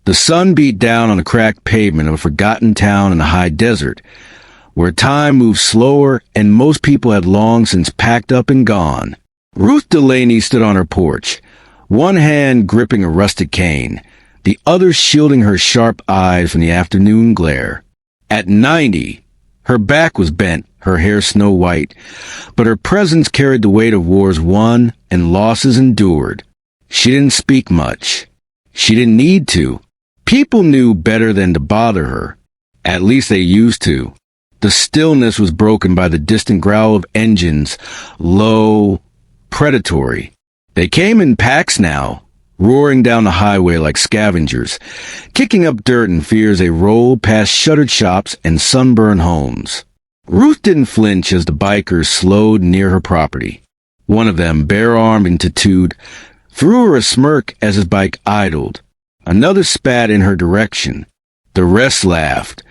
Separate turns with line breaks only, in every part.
The sun beat down on the cracked pavement of a forgotten town in the high desert, where time moved slower and most people had long since packed up and gone. Ruth Delaney stood on her porch, one hand gripping a rusted cane, the other shielding her sharp eyes from the afternoon glare. At 90, her back was bent, her hair snow-white, but her presence carried the weight of wars won and losses endured. She didn't speak much. She didn't need to. People knew better than to bother her. At least they used to. The stillness was broken by the distant growl of engines, low, predatory. They came in packs now, roaring down the highway like scavengers, kicking up dirt in fear as they rolled past shuttered shops and sunburned homes. Ruth didn't flinch as the bikers slowed near her property. One of them, bare-armed and tattooed, threw her a smirk as his bike idled. Another spat in her direction. The rest laughed,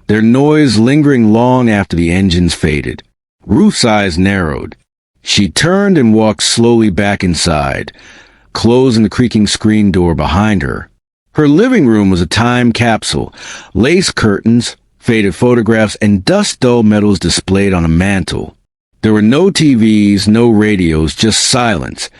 their noise lingering long after the engines faded. Ruth's eyes narrowed. She turned and walked slowly back inside, closing the creaking screen door behind her. Her living room was a time capsule, lace curtains, faded photographs, and dust-dull medals displayed on a mantel. There were no TVs, no radios, just silence,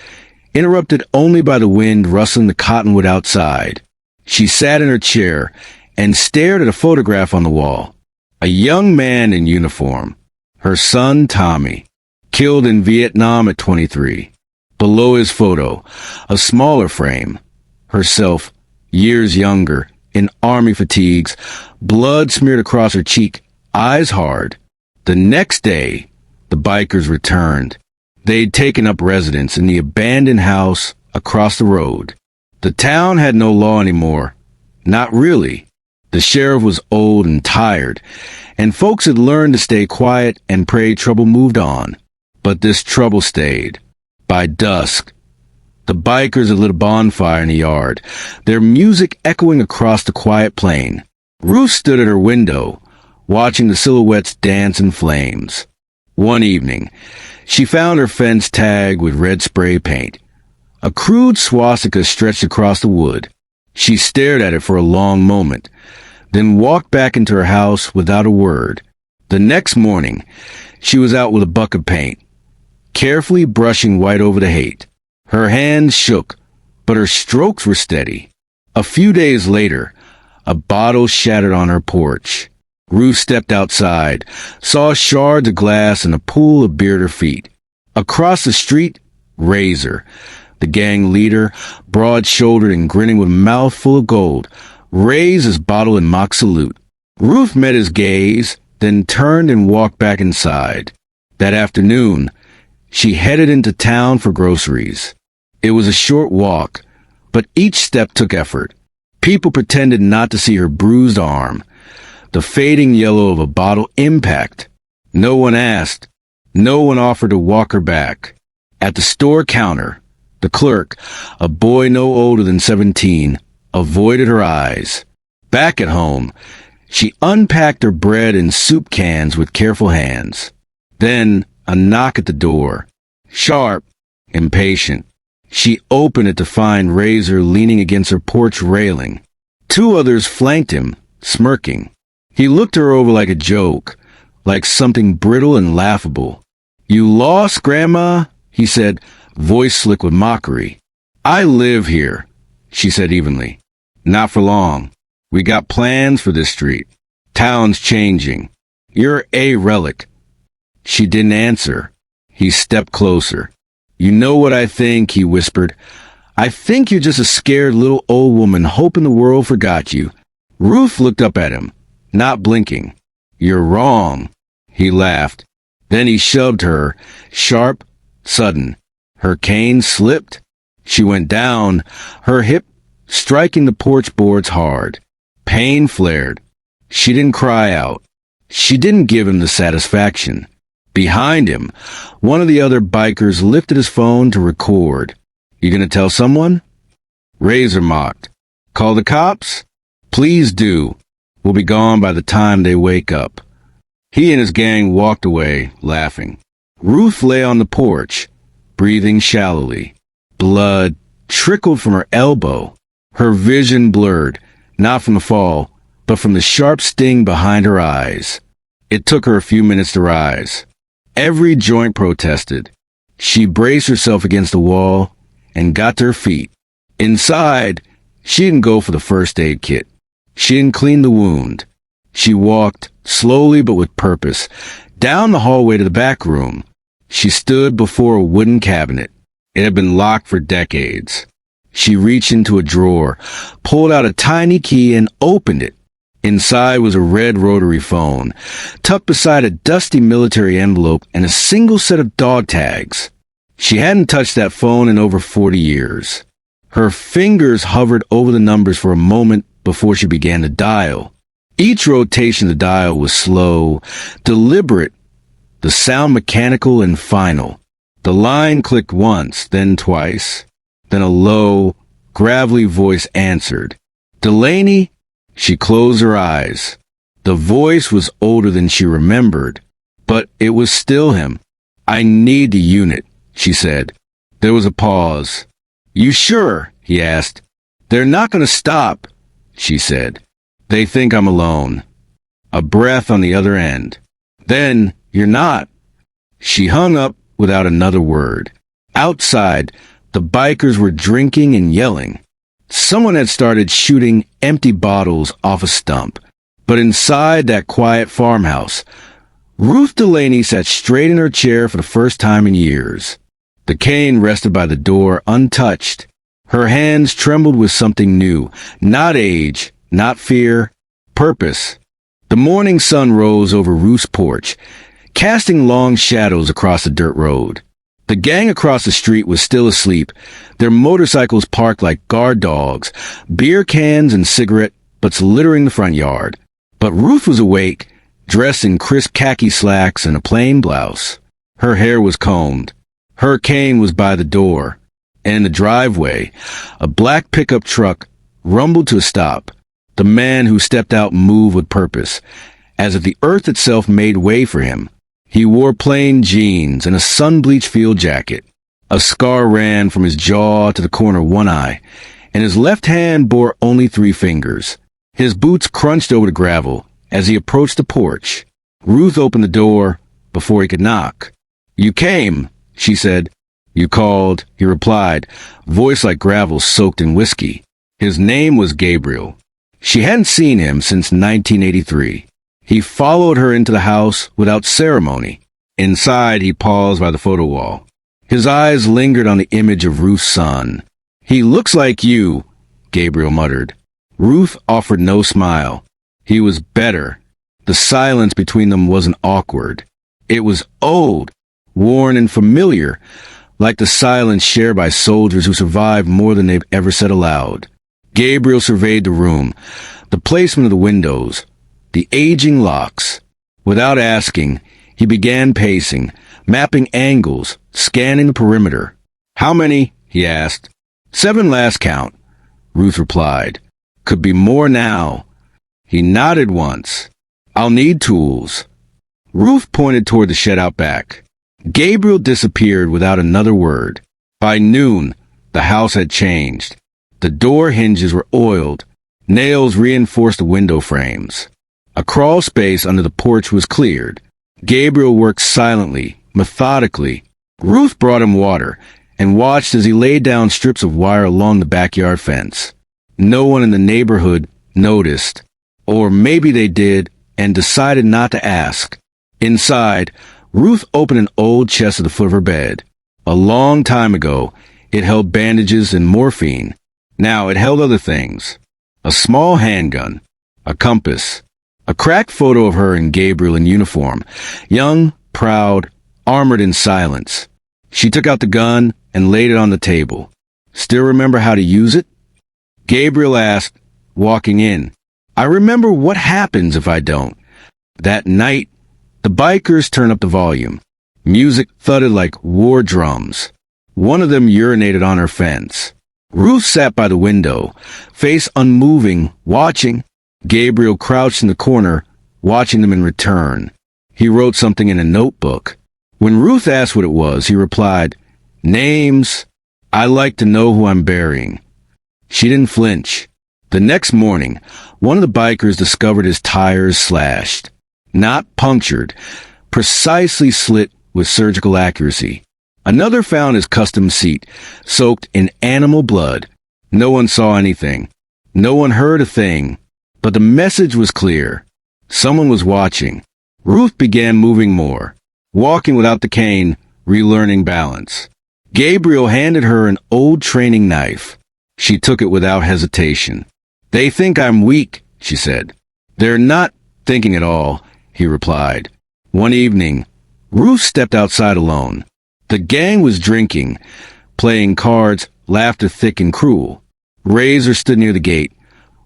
interrupted only by the wind rustling the cottonwood outside. She sat in her chair and stared at a photograph on the wall. A young man in uniform, her son Tommy, killed in Vietnam at 23. Below his photo, a smaller frame, herself, years younger, in army fatigues, blood smeared across her cheek, eyes hard. The next day, the bikers returned. They'd taken up residence in the abandoned house across the road. The town had no law anymore. Not really. The sheriff was old and tired, and folks had learned to stay quiet and pray trouble moved on. But this trouble stayed. By dusk, the bikers had lit a bonfire in the yard, their music echoing across the quiet plain. Ruth stood at her window, watching the silhouettes dance in flames. One evening, she found her fence tagged with red spray paint. A crude swastika stretched across the wood. She stared at it for a long moment, then walked back into her house without a word. The next morning, she was out with a bucket of paint, carefully brushing white over the hate. Her hands shook, but her strokes were steady. A few days later, a bottle shattered on her porch. Ruth stepped outside, saw shards of glass and a pool of beer at her feet. Across the street, Razor, the gang leader, broad-shouldered and grinning with a mouth full of gold, raised his bottle in mock salute. Ruth met his gaze, then turned and walked back inside. That afternoon, she headed into town for groceries. It was a short walk, but each step took effort. People pretended not to see her bruised arm, the fading yellow of a bottle impact. No one asked. No one offered to walk her back. At the store counter, the clerk, a boy no older than 17, avoided her eyes. Back at home, she unpacked her bread and soup cans with careful hands. Then, a knock at the door. Sharp, impatient. She opened it to find Razor leaning against her porch railing. Two others flanked him, smirking. He looked her over like a joke, like something brittle and laughable. "You lost, Grandma?" he said, voice slick with mockery. "I live here," she said evenly. "Not for long. We got plans for this street. Town's changing. You're a relic." She didn't answer. He stepped closer. "You know what I think," he whispered. "I think you're just a scared little old woman hoping the world forgot you." Ruth looked up at him, not blinking. "You're wrong," he laughed. Then he shoved her, sharp, sudden. Her cane slipped. She went down, her hip striking the porch boards hard. Pain flared. She didn't cry out. She didn't give him the satisfaction. Behind him, one of the other bikers lifted his phone to record. "You gonna tell someone?" Razor mocked. "Call the cops?" "Please do. We'll be gone by the time they wake up." He and his gang walked away, laughing. Ruth lay on the porch, breathing shallowly. Blood trickled from her elbow. Her vision blurred. not from the fall, but from the sharp sting behind her eyes. It took her a few minutes to rise. Every joint protested. She braced herself against the wall and got to her feet. Inside, she didn't go for the first aid kit. She didn't clean the wound. She walked, slowly but with purpose, down the hallway to the back room. She stood before a wooden cabinet. It had been locked for decades. She reached into a drawer, pulled out a tiny key, and opened it. Inside was a red rotary phone, tucked beside a dusty military envelope and a single set of dog tags. She hadn't touched that phone in over 40 years. Her fingers hovered over the numbers for a moment before she began to dial. Each rotation of the dial was slow, deliberate, the sound mechanical and final. The line clicked once, then twice. Then a low, gravelly voice answered. "Delaney?" She closed her eyes. The voice was older than she remembered, but it was still him. "I need the unit," she said. There was a pause. "You sure?" he asked. "They're not going to stop," she said. "They think I'm alone." A breath on the other end. "Then you're not." She hung up without another word. Outside, the bikers were drinking and yelling. Someone had started shooting empty bottles off a stump. But inside that quiet farmhouse, Ruth Delaney sat straight in her chair for the first time in years. The cane rested by the door, untouched. Her hands trembled with something new. Not age, not fear, purpose. The morning sun rose over Ruth's porch, casting long shadows across the dirt road. The gang across the street was still asleep, their motorcycles parked like guard dogs, beer cans and cigarette butts littering the front yard. But Ruth was awake, dressed in crisp khaki slacks and a plain blouse. Her hair was combed. Her cane was by the door. And in the driveway, a black pickup truck rumbled to a stop. The man who stepped out moved with purpose, as if the earth itself made way for him. He wore plain jeans and a sun-bleached field jacket. A scar ran from his jaw to the corner of one eye, and his left hand bore only 3 fingers. His boots crunched over the gravel as he approached the porch. Ruth opened the door before he could knock. "You came," she said. "You called," he replied, voice like gravel soaked in whiskey. His name was Gabriel. She hadn't seen him since 1983. He followed her into the house without ceremony. Inside, he paused by the photo wall. His eyes lingered on the image of Ruth's son. "He looks like you," Gabriel muttered. Ruth offered no smile. He was better. The silence between them wasn't awkward. It was old, worn and familiar, like the silence shared by soldiers who survived more than they've ever said aloud. Gabriel surveyed the room, the placement of the windows, the aging locks. Without asking, he began pacing, mapping angles, scanning the perimeter. "How many?" he asked. "7 last count," Ruth replied. "Could be more now." He nodded once. "I'll need tools." Ruth pointed toward the shed out back. Gabriel disappeared without another word. By noon, the house had changed. The door hinges were oiled. Nails reinforced the window frames. A crawl space under the porch was cleared. Gabriel worked silently, methodically. Ruth brought him water and watched as he laid down strips of wire along the backyard fence. No one in the neighborhood noticed. Or maybe they did and decided not to ask. Inside, Ruth opened an old chest at the foot of her bed. A long time ago, it held bandages and morphine. Now it held other things. A small handgun, a compass, a cracked photo of her and Gabriel in uniform, young, proud, armored in silence. She took out the gun and laid it on the table. "Still remember how to use it?" Gabriel asked, walking in. "I remember what happens if I don't." That night, the bikers turned up the volume. Music thudded like war drums. One of them urinated on her fence. Ruth sat by the window, face unmoving, watching. Gabriel crouched in the corner, watching them in return. He wrote something in a notebook. When Ruth asked what it was, he replied, "Names. I like to know who I'm burying." She didn't flinch. The next morning, one of the bikers discovered his tires slashed. Not punctured, precisely slit with surgical accuracy. Another found his custom seat, soaked in animal blood. No one saw anything. No one heard a thing. But the message was clear. Someone was watching. Ruth began moving more, walking without the cane, relearning balance. Gabriel handed her an old training knife. She took it without hesitation. "They think I'm weak," she said. "They're not thinking at all," he replied. One evening, Ruth stepped outside alone. The gang was drinking, playing cards, laughter thick and cruel. Razor stood near the gate,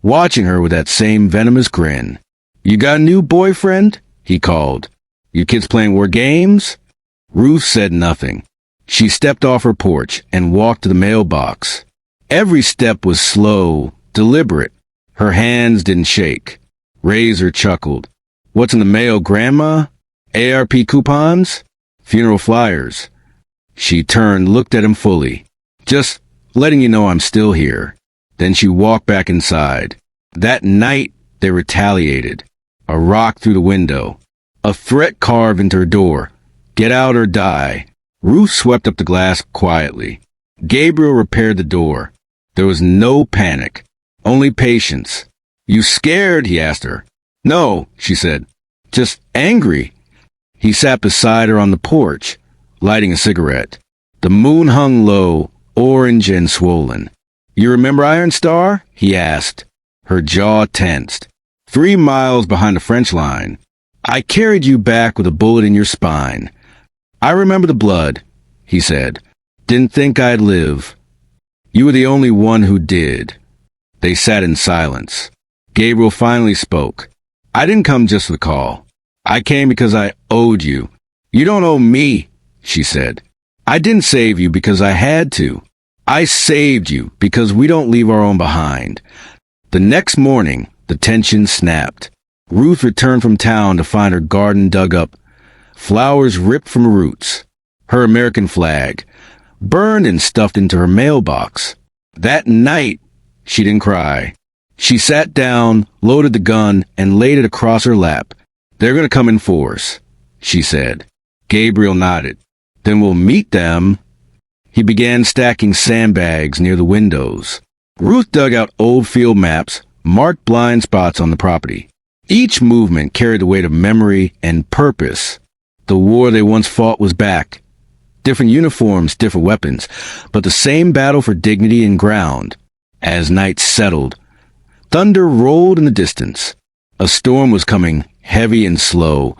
watching her with that same venomous grin. "You got a new boyfriend?" he called. "You kids playing war games?" Ruth said nothing. She stepped off her porch and walked to the mailbox. Every step was slow, deliberate. Her hands didn't shake. Razor chuckled. "What's in the mail, Grandma? ARP coupons? Funeral flyers?" She turned, looked at him fully. "Just letting you know I'm still here." Then she walked back inside. That night, they retaliated. A rock through the window. A threat carved into her door. "Get out or die." Ruth swept up the glass quietly. Gabriel repaired the door. There was no panic, only patience. "You scared?" he asked her. "No," she said. "Just angry." He sat beside her on the porch, lighting a cigarette. The moon hung low, orange and swollen. "You remember Iron Star?" he asked. Her jaw tensed. 3 miles behind the French line. "I carried you back with a bullet in your spine." "I remember the blood," he said. "Didn't think I'd live." "You were the only one who did." They sat in silence. Gabriel finally spoke. "I didn't come just for the call. I came because I owed you." "You don't owe me," she said. "I didn't save you because I had to. I saved you because we don't leave our own behind." The next morning, the tension snapped. Ruth returned from town to find her garden dug up, flowers ripped from roots, her American flag, burned and stuffed into her mailbox. That night, she didn't cry. She sat down, loaded the gun, and laid it across her lap. "They're going to come in force," she said. Gabriel nodded. "Then we'll meet them." He began stacking sandbags near the windows. Ruth dug out old field maps, marked blind spots on the property. Each movement carried the weight of memory and purpose. The war they once fought was back. Different uniforms, different weapons, but the same battle for dignity and ground. As night settled, thunder rolled in the distance. A storm was coming, heavy and slow,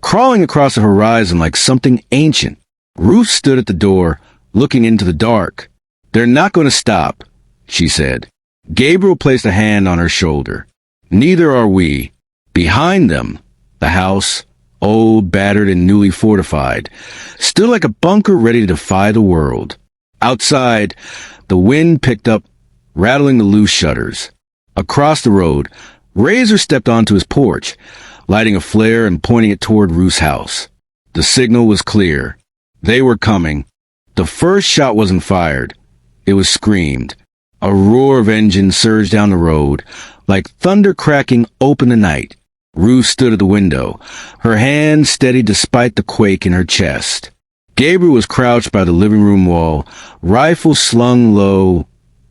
crawling across the horizon like something ancient. Ruth stood at the door, looking into the dark. "They're not going to stop," she said. Gabriel placed a hand on her shoulder. "Neither are we." Behind them, the house, old, battered, and newly fortified, stood like a bunker ready to defy the world. Outside, the wind picked up, rattling the loose shutters. Across the road, Razor stepped onto his porch, lighting a flare and pointing it toward Ruth's house. The signal was clear. They were coming. The first shot wasn't fired. It was screamed. A roar of engines surged down the road, like thunder cracking open the night. Ruth stood at the window, her hands steady despite the quake in her chest. Gabriel was crouched by the living room wall, rifle slung low,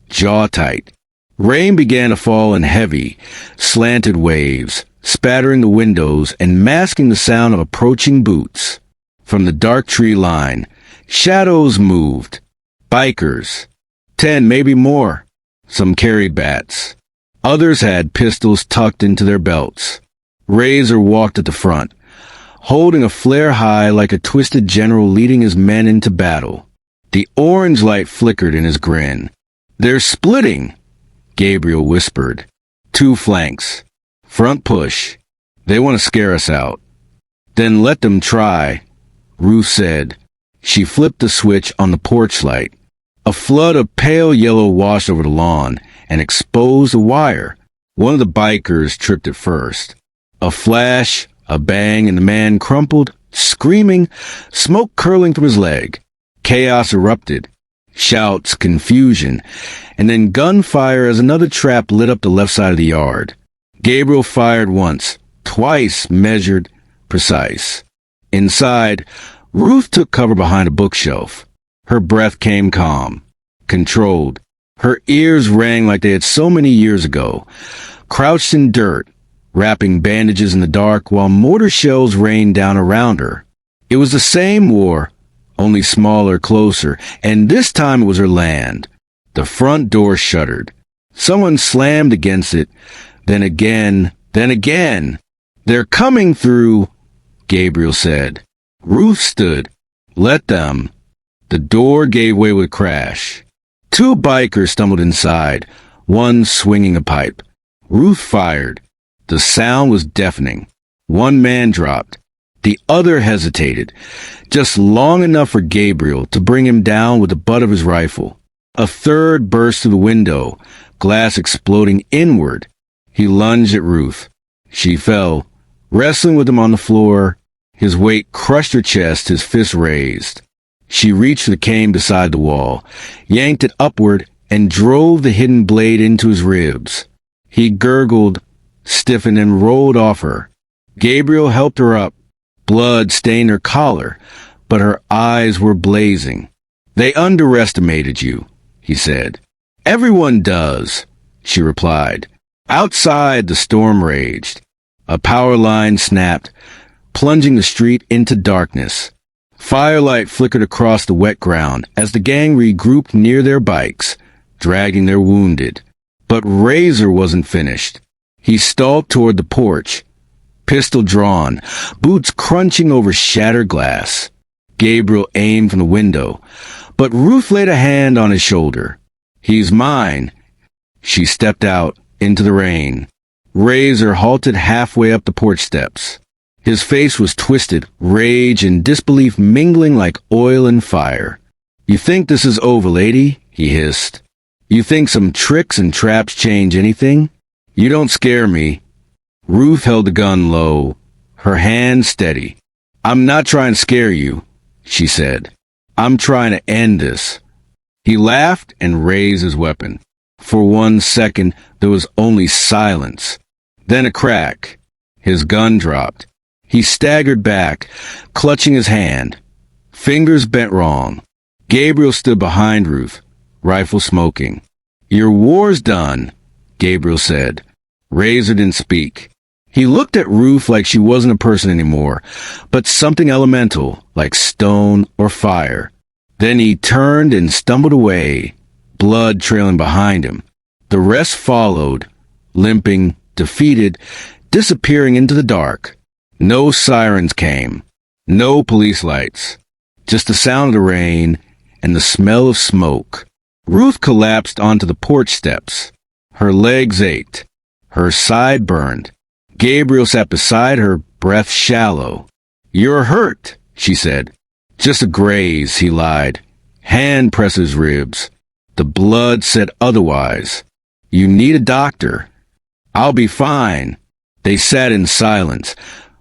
jaw tight. Rain began to fall in heavy, slanted waves, spattering the windows and masking the sound of approaching boots. From the dark tree line, shadows moved. Bikers. 10, maybe more. Some carried bats. Others had pistols tucked into their belts. Razor walked at the front, holding a flare high like a twisted general leading his men into battle. The orange light flickered in his grin. "They're splitting," Gabriel whispered. "Two flanks. Front push. They want to scare us out." "Then let them try," Ruth said. She flipped the switch on the porch light. A flood of pale yellow washed over the lawn and exposed a wire. One of the bikers tripped it first. A flash, a bang, and the man crumpled, screaming, smoke curling from his leg. Chaos erupted. Shouts, confusion, and then gunfire as another trap lit up the left side of the yard. Gabriel fired once, twice, measured, precise. Inside, Ruth took cover behind a bookshelf. Her breath came calm, controlled. Her ears rang like they had so many years ago. Crouched in dirt, wrapping bandages in the dark while mortar shells rained down around her. It was the same war, only smaller, closer, and this time it was her land. The front door shuddered. Someone slammed against it, then again, then again. "They're coming through," Gabriel said. Ruth stood. "Let them." The door gave way with a crash. Two bikers stumbled inside, one swinging a pipe. Ruth fired. The sound was deafening. One man dropped. The other hesitated, just long enough for Gabriel to bring him down with the butt of his rifle. A third burst through the window, glass exploding inward. He lunged at Ruth. She fell, wrestling with him on the floor. His weight crushed her chest, his fist raised. She reached for the cane beside the wall, yanked it upward, and drove the hidden blade into his ribs. He gurgled, stiffened, and rolled off her. Gabriel helped her up. Blood stained her collar, but her eyes were blazing. "They underestimated you," he said. "Everyone does," she replied. Outside, the storm raged. A power line snapped, plunging the street into darkness. Firelight flickered across the wet ground as the gang regrouped near their bikes, dragging their wounded. But Razor wasn't finished. He stalked toward the porch, pistol drawn, boots crunching over shattered glass. Gabriel aimed from the window, but Ruth laid a hand on his shoulder. "He's mine." She stepped out into the rain. Razor halted halfway up the porch steps. His face was twisted, rage and disbelief mingling like oil and fire. "You think this is over, lady?" he hissed. "You think some tricks and traps change anything? You don't scare me." Ruth held the gun low, her hand steady. "I'm not trying to scare you," she said. "I'm trying to end this." He laughed and raised his weapon. For 1 second, there was only silence. Then a crack. His gun dropped. He staggered back, clutching his hand. Fingers bent wrong. Gabriel stood behind Ruth, rifle smoking. "Your war's done," Gabriel said. Razor didn't speak. He looked at Ruth like she wasn't a person anymore, but something elemental, like stone or fire. Then he turned and stumbled away, blood trailing behind him. The rest followed, limping, defeated, disappearing into the dark. No sirens came, no police lights, just the sound of the rain and the smell of smoke. Ruth collapsed onto the porch steps. Her legs ached, her side burned. Gabriel sat beside her, breath shallow. "You're hurt," she said. "Just a graze," he lied. Hand pressed his ribs. The blood said otherwise. "You need a doctor." "I'll be fine." They sat in silence,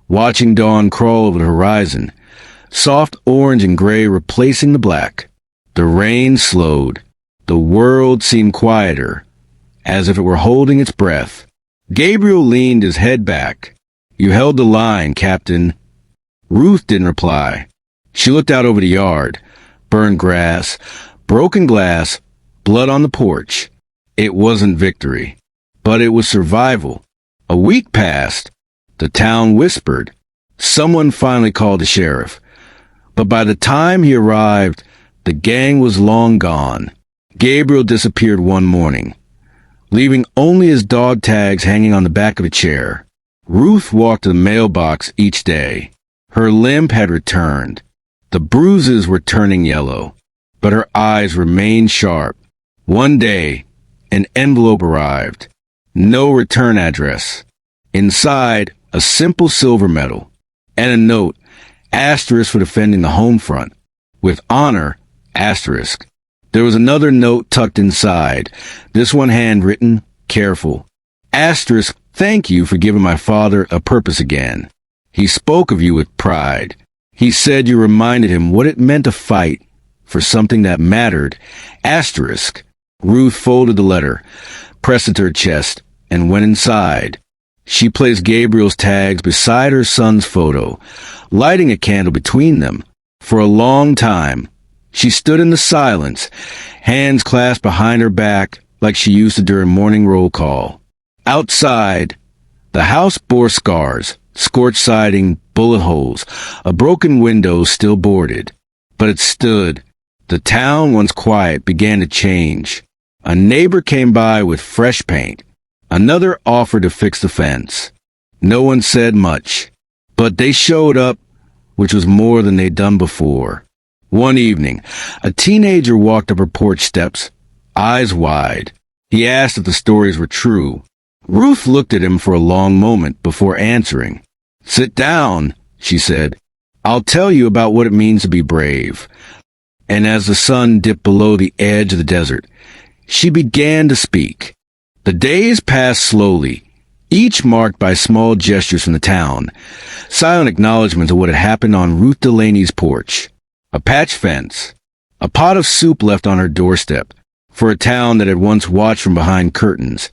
watching dawn crawl over the horizon, soft orange and gray replacing the black. The rain slowed. The world seemed quieter, as if it were holding its breath. Gabriel leaned his head back. "You held the line, Captain." Ruth didn't reply. She looked out over the yard. Burned grass, broken glass, blood on the porch. It wasn't victory, but it was survival. A week passed. The town whispered. Someone finally called the sheriff. But by the time he arrived, the gang was long gone. Gabriel disappeared one morning, leaving only his dog tags hanging on the back of a chair. Ruth walked to the mailbox each day. Her limp had returned. The bruises were turning yellow, but her eyes remained sharp. One day, an envelope arrived. No return address. Inside, a simple silver medal, and a note, asterisk for defending the home front. With honor, asterisk. There was another note tucked inside, this one handwritten, careful. Asterisk, thank you for giving my father a purpose again. He spoke of you with pride. He said you reminded him what it meant to fight, for something that mattered. Asterisk. Ruth folded the letter, pressed it to her chest, and went inside. She placed Gabriel's tags beside her son's photo, lighting a candle between them. For a long time, she stood in the silence, hands clasped behind her back like she used to during morning roll call. Outside, the house bore scars, scorched siding, bullet holes, a broken window still boarded. But it stood. The town, once quiet, began to change. A neighbor came by with fresh paint. Another offered to fix the fence. No one said much, but they showed up, which was more than they'd done before. One evening, a teenager walked up her porch steps, eyes wide. He asked if the stories were true. Ruth looked at him for a long moment before answering. "Sit down," she said. "I'll tell you about what it means to be brave." And as the sun dipped below the edge of the desert, she began to speak. The days passed slowly, each marked by small gestures from the town, silent acknowledgments of what had happened on Ruth Delaney's porch. A patch fence, a pot of soup left on her doorstep. For a town that had once watched from behind curtains,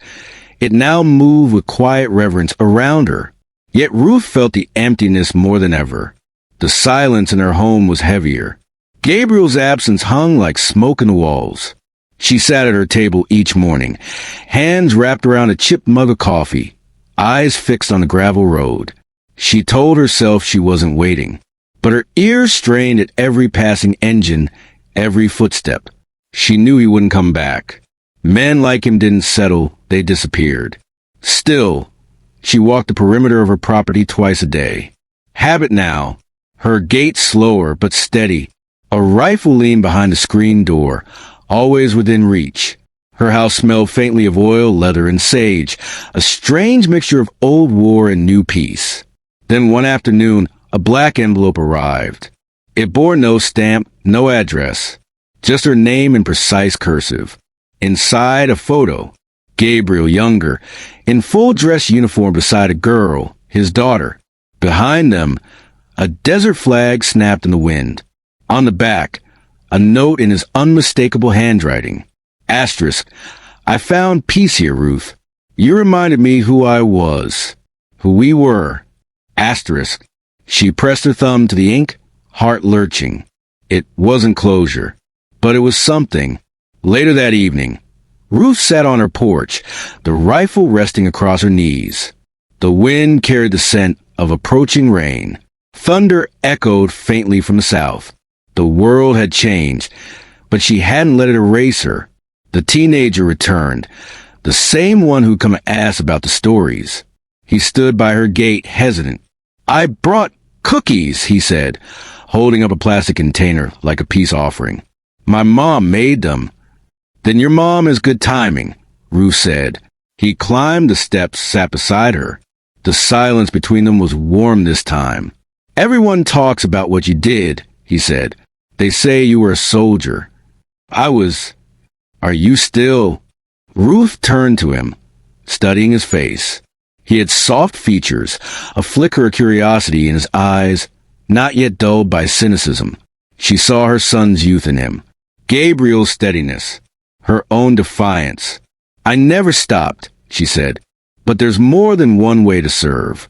it now moved with quiet reverence around her. Yet Ruth felt the emptiness more than ever. The silence in her home was heavier. Gabriel's absence hung like smoke in the walls. She sat at her table each morning, hands wrapped around a chipped mug of coffee, eyes fixed on the gravel road. She told herself she wasn't waiting, but her ears strained at every passing engine, every footstep. She knew he wouldn't come back. Men like him didn't settle, they disappeared. Still, she walked the perimeter of her property twice a day. Habit now, her gait slower but steady. A rifle leaned behind the screen door, always within reach. Her house smelled faintly of oil, leather, and sage, a strange mixture of old war and new peace. Then one afternoon, a black envelope arrived. It bore no stamp, no address, just her name in precise cursive. Inside, a photo. Gabriel, younger, in full dress uniform beside a girl, his daughter. Behind them, a desert flag snapped in the wind. On the back, a note in his unmistakable handwriting. Asterisk. "I found peace here, Ruth. You reminded me who I was, who we were." Asterisk. She pressed her thumb to the ink, heart lurching. It wasn't closure, but it was something. Later that evening, Ruth sat on her porch, the rifle resting across her knees. The wind carried the scent of approaching rain. Thunder echoed faintly from the south. The world had changed, but she hadn't let it erase her. The teenager returned, the same one who'd come to ask about the stories. He stood by her gate, hesitant. "I brought cookies," he said, holding up a plastic container like a peace offering. "My mom made them." "Then your mom is good timing," Ruth said. He climbed the steps, sat beside her. The silence between them was warm this time. "Everyone talks about what you did," he said. "They say you were a soldier." "I was. Are you still?" Ruth turned to him, studying his face. He had soft features, a flicker of curiosity in his eyes, not yet dulled by cynicism. She saw her son's youth in him, Gabriel's steadiness, her own defiance. "I never stopped," she said, "but there's more than one way to serve."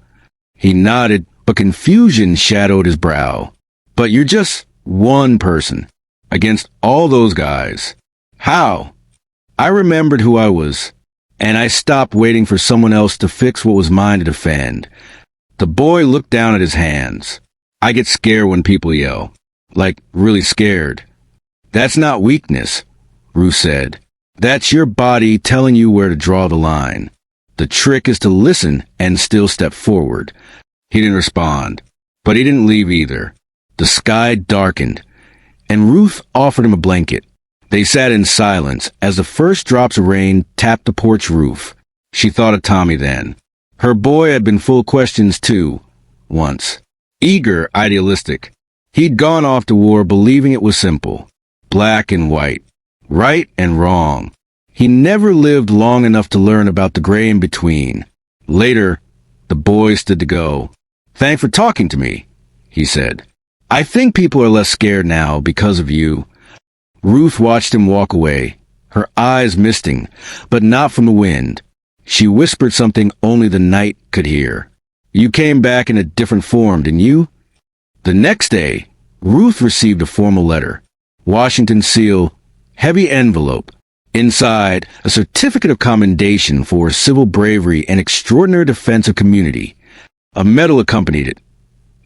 He nodded, but confusion shadowed his brow. "But you're just one person, against all those guys." "How?" "I remembered who I was, and I stopped waiting for someone else to fix what was mine to defend." The boy looked down at his hands. "I get scared when people yell. Like, really scared." "That's not weakness," Ruth said. "That's your body telling you where to draw the line. The trick is to listen and still step forward." He didn't respond, but he didn't leave either. The sky darkened, and Ruth offered him a blanket. They sat in silence as the first drops of rain tapped the porch roof. She thought of Tommy then. Her boy had been full of questions too, once. Eager, idealistic. He'd gone off to war believing it was simple. Black and white. Right and wrong. He never lived long enough to learn about the gray in between. Later, the boy stood to go. "Thanks for talking to me," he said. "I think people are less scared now because of you." Ruth watched him walk away, her eyes misting, but not from the wind. She whispered something only the night could hear. "You came back in a different form, didn't you?" The next day, Ruth received a formal letter. Washington seal, heavy envelope. Inside, a certificate of commendation for civil bravery and extraordinary defense of community. A medal accompanied it.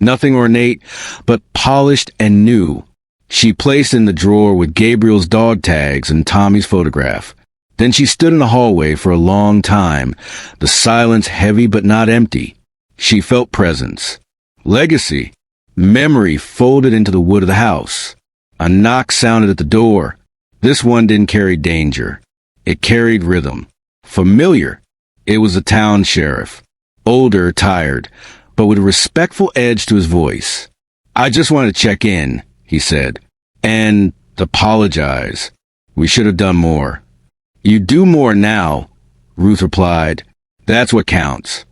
Nothing ornate, but polished and new. She placed it in the drawer with Gabriel's dog tags and Tommy's photograph. Then she stood in the hallway for a long time, the silence heavy but not empty. She felt presence. Legacy. Memory folded into the wood of the house. A knock sounded at the door. This one didn't carry danger. It carried rhythm. Familiar. It was the town sheriff. Older, tired, but with a respectful edge to his voice. "I just wanted to check in," he said, "and apologize. We should have done more." "You do more now," Ruth replied. "That's what counts."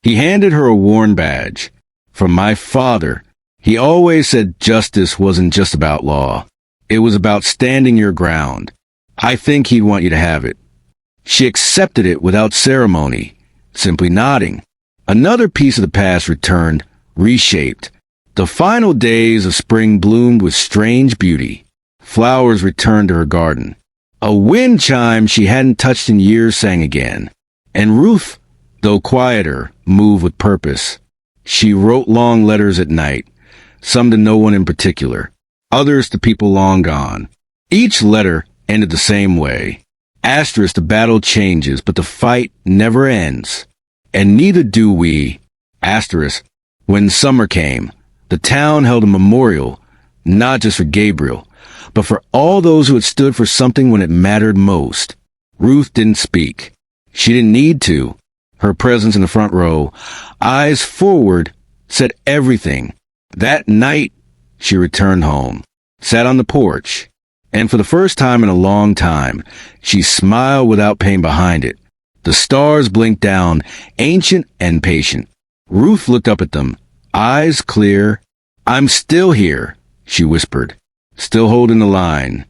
He handed her a worn badge. "From my father. He always said justice wasn't just about law. It was about standing your ground. I think he'd want you to have it." She accepted it without ceremony, simply nodding. Another piece of the past returned, reshaped. The final days of spring bloomed with strange beauty. Flowers returned to her garden. A wind chime she hadn't touched in years sang again. And Ruth, though quieter, moved with purpose. She wrote long letters at night, some to no one in particular, others to people long gone. Each letter ended the same way. Asterisk, the battle changes, but the fight never ends. And neither do we. Asterisk, when summer came, the town held a memorial, not just for Gabriel, but for all those who had stood for something when it mattered most. Ruth didn't speak. She didn't need to. Her presence in the front row, eyes forward, said everything. That night, she returned home, sat on the porch, and for the first time in a long time, she smiled without pain behind it. The stars blinked down, ancient and patient. Ruth looked up at them, eyes clear. "I'm still here," she whispered, "still holding the line."